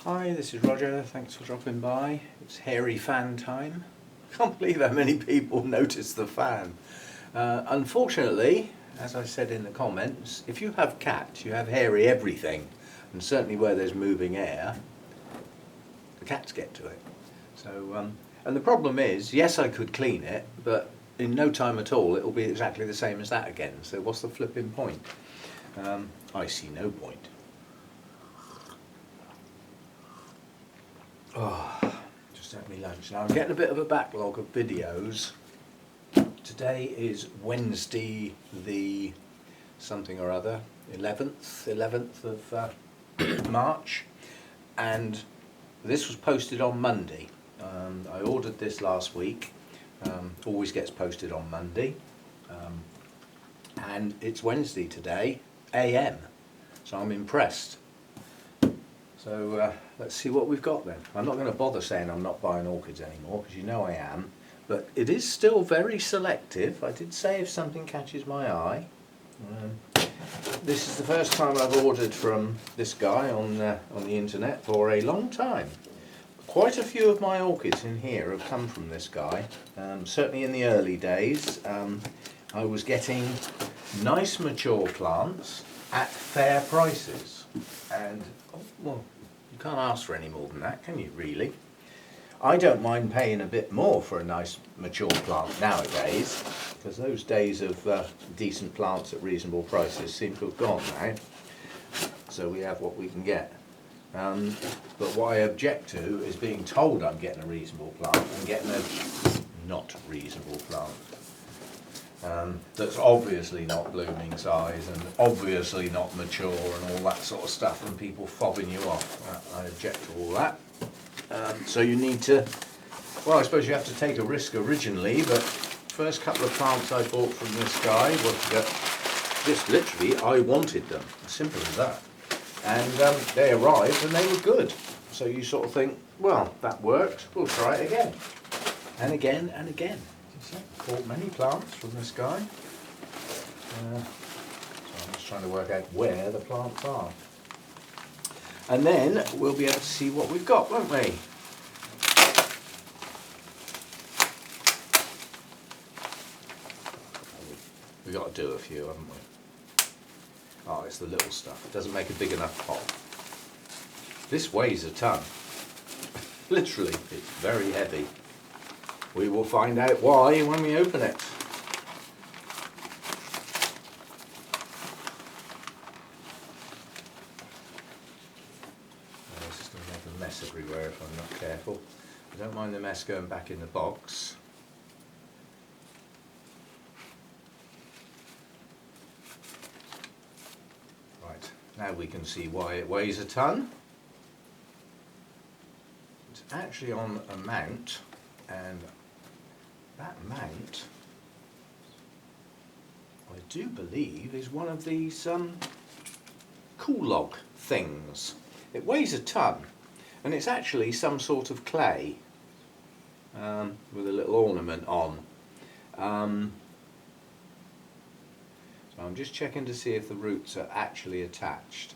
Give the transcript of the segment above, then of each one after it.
Hi, this is Roger. Thanks for dropping by. It's hairy fan time. I can't believe how many people notice the fan. Unfortunately, as I said in the comments, if you have cats, you have hairy everything, and certainly where there's moving air, the cats get to it. So, and the problem is, yes, I could clean it, but in no time at all, it'll be exactly the same as that again. So what's the flipping point? I see no point. Oh, just had me lunch. Now I'm getting a bit of a backlog of videos. Today is Wednesday the something or other, 11th of March, and this was posted on Monday. I ordered this last week, always gets posted on Monday, and it's Wednesday today, AM, so I'm impressed. So let's see what we've got then. I'm not going to bother saying I'm not buying orchids anymore, because you know I am, but it is still very selective. I did say if something catches my eye. This is the first time I've ordered from this guy on the internet for a long time. Quite a few of my orchids in here have come from this guy. Certainly in the early days, I was getting nice mature plants at fair prices, and well, you can't ask for any more than that, can you really? I don't mind paying a bit more for a nice mature plant nowadays, because those days of decent plants at reasonable prices seem to have gone now. So we have what we can get. But what I object to is being told I'm getting a reasonable plant and getting a not reasonable plant. That's obviously not blooming size and obviously not mature and all that sort of stuff, and people fobbing you off. I object to all that. So you need to, well, I suppose you have to take a risk originally, but first couple of plants I bought from this guy was just literally, I wanted them, as simple as that. And they arrived and they were good. So you sort of think, well, that worked, we'll try it again. And again and again. Bought many plants from this guy. So I'm just trying to work out where the plants are. And then we'll be able to see what we've got, won't we? We've got to do a few, haven't we? Oh, it's the little stuff. It doesn't make a big enough pot. This weighs a ton. Literally, it's very heavy. We will find out why when we open it. This is going to make a mess everywhere if I'm not careful. I don't mind the mess going back in the box. Right, now we can see why it weighs a ton. It's actually on a mount, and that mount, I do believe, is one of these cool log things. It weighs a ton, and it's actually some sort of clay with a little ornament on. So I'm just checking to see if the roots are actually attached.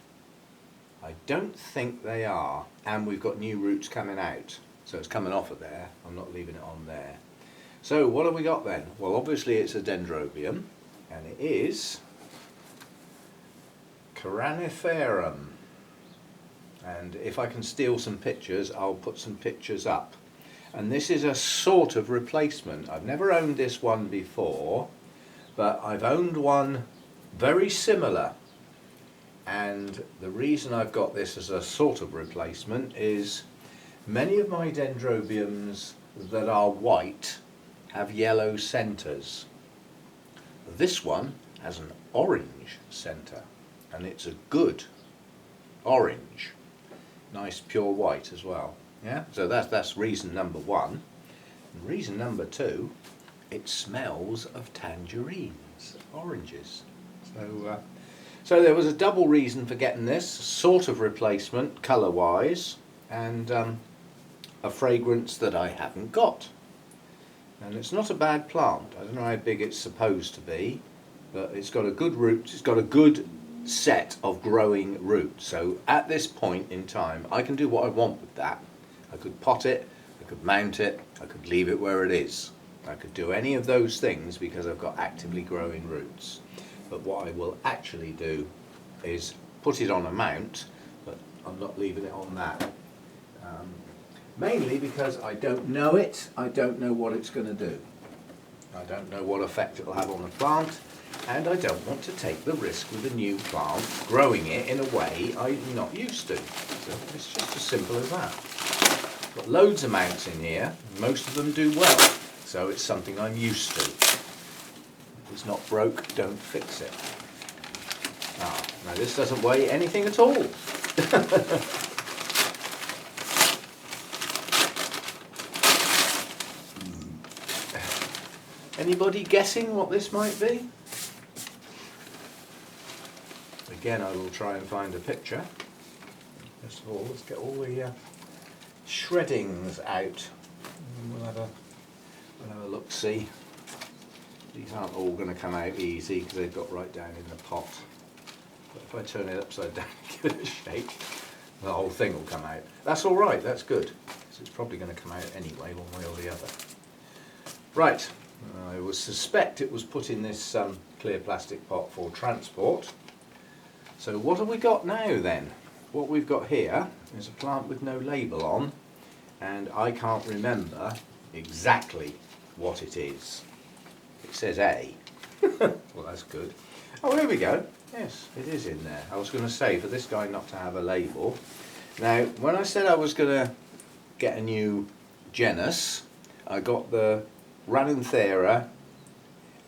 I don't think they are, and we've got new roots coming out. So it's coming off of there, I'm not leaving it on there. So what have we got then? Well, obviously it's a Dendrobium, and it is cariniferum. And if I can steal some pictures, I'll put some pictures up. And this is a sort of replacement. I've never owned this one before, but I've owned one very similar. And the reason I've got this as a sort of replacement is many of my Dendrobiums that are white have yellow centres. This one has an orange centre, and it's a good orange. Nice pure white as well. Yeah, so that's reason number one. And reason number two, it smells of tangerines, oranges. So there was a double reason for getting this, sort of replacement colour wise, and a fragrance that I haven't got. And it's not a bad plant. I don't know how big it's supposed to be, but it's got a good root, it's got a good set of growing roots. So at this point in time, I can do what I want with that. I could pot it, I could mount it, I could leave it where it is. I could do any of those things because I've got actively growing roots. But what I will actually do is put it on a mount, but I'm not leaving it on that. Mainly because I don't know it, I don't know what it's going to do. I don't know what effect it will have on the plant, and I don't want to take the risk with a new plant, growing it in a way I'm not used to. So it's just as simple as that. Got loads of mounts in here, most of them do well, so it's something I'm used to. If it's not broke, don't fix it. Now this doesn't weigh anything at all. Anybody guessing what this might be? Again, I will try and find a picture. First of all, let's get all the shreddings out. We'll have a look-see. These aren't all going to come out easy because they've got right down in the pot. But if I turn it upside down and give it a shake, the whole thing will come out. That's all right, that's good. So it's probably going to come out anyway, one way or the other. Right. I would suspect it was put in this clear plastic pot for transport. So what have we got now then? What we've got here is a plant with no label on, and I can't remember exactly what it is. It says A. Well, that's good. Oh, here we go. Yes, it is in there. I was going to say, for this guy not to have a label. Now, when I said I was going to get a new genus, I got the Renanthera,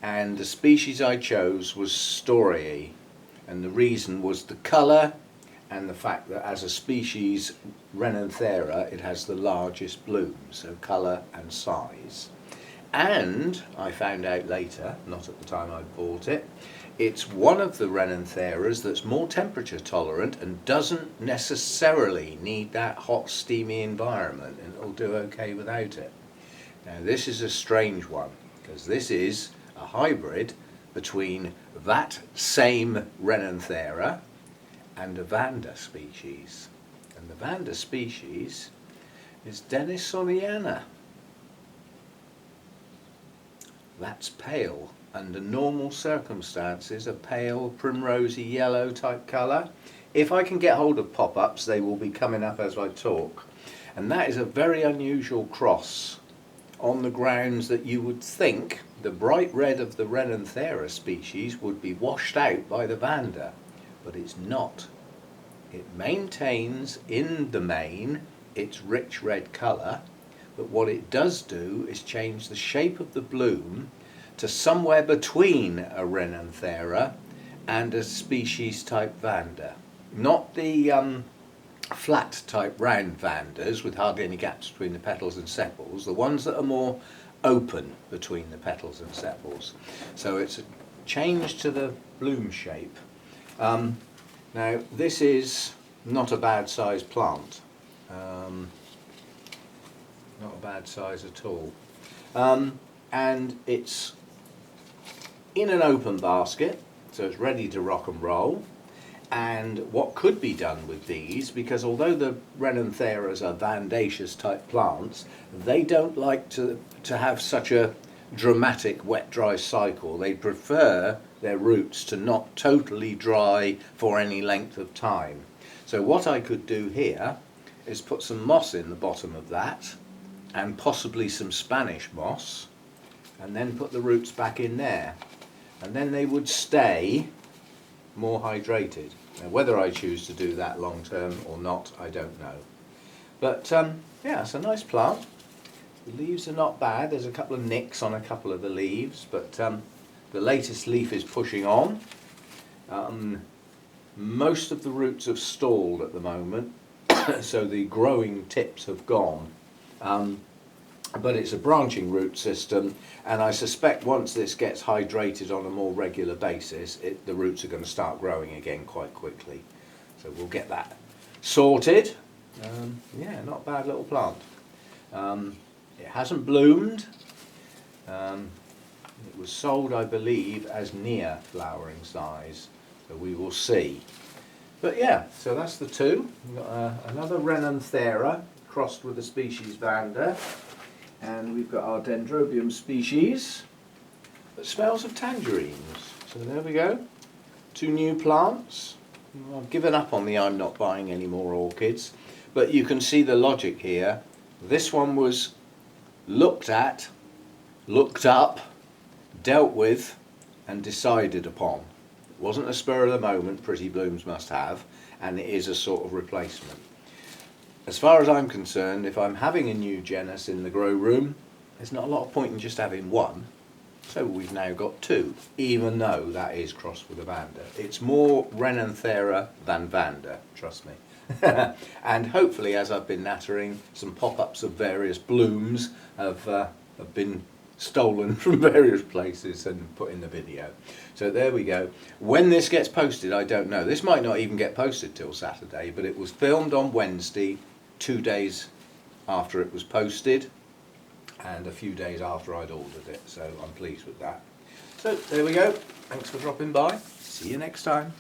and the species I chose was storiei, and the reason was the colour and the fact that as a species Renanthera it has the largest bloom, so colour and size. And I found out later, not at the time I bought it, it's one of the Renantheras that's more temperature tolerant and doesn't necessarily need that hot steamy environment, and it'll do okay without it. Now this is a strange one, because this is a hybrid between that same Renanthera and a Vanda species. And the Vanda species is denisoniana. That's pale. Under normal circumstances, a pale primrosy yellow type colour. If I can get hold of pop-ups, they will be coming up as I talk. And that is a very unusual cross, on the grounds that you would think the bright red of the Renanthera species would be washed out by the Vanda, but it's not. It maintains in the main its rich red colour, but what it does do is change the shape of the bloom to somewhere between a Renanthera and a species type Vanda. Not the flat type round Vandas with hardly any gaps between the petals and sepals, the ones that are more open between the petals and sepals. So it's a change to the bloom shape. Now this is not a bad size plant, not a bad size at all, and it's in an open basket, so it's ready to rock and roll. And what could be done with these, because although the Renantheras are vandaceous type plants, they don't like to have such a dramatic wet-dry cycle. They prefer their roots to not totally dry for any length of time. So what I could do here is put some moss in the bottom of that, and possibly some Spanish moss, and then put the roots back in there. And then they would stay more hydrated. Now whether I choose to do that long term or not, I don't know. But yeah, it's a nice plant. The leaves are not bad. There's a couple of nicks on a couple of the leaves, but the latest leaf is pushing on. Most of the roots have stalled at the moment, so the growing tips have gone. But it's a branching root system, and I suspect once this gets hydrated on a more regular basis, the roots are going to start growing again quite quickly. So we'll get that sorted. Yeah, not a bad little plant. It hasn't bloomed. It was sold, I believe, as near flowering size. So we will see. But yeah, so that's the two. We've got another Renanthera crossed with the species Vanda, and we've got our Dendrobium species that smells of tangerines. So there we go. Two new plants. I've given up on the I'm not buying any more orchids, but you can see the logic here. This one was looked at, looked up, dealt with and decided upon. It wasn't a spur of the moment, pretty blooms must have, and it is a sort of replacement. As far as I'm concerned, if I'm having a new genus in the grow room, there's not a lot of point in just having one. So we've now got two, even though that is crossed with a Vanda. It's more Renanthera than Vanda, trust me. And hopefully, as I've been nattering, some pop-ups of various blooms have been stolen from various places and put in the video. So there we go. When this gets posted, I don't know. This might not even get posted till Saturday, but it was filmed on Wednesday, 2 days after it was posted, and a few days after I'd ordered it, so I'm pleased with that. So there we go. Thanks for dropping by. See you next time.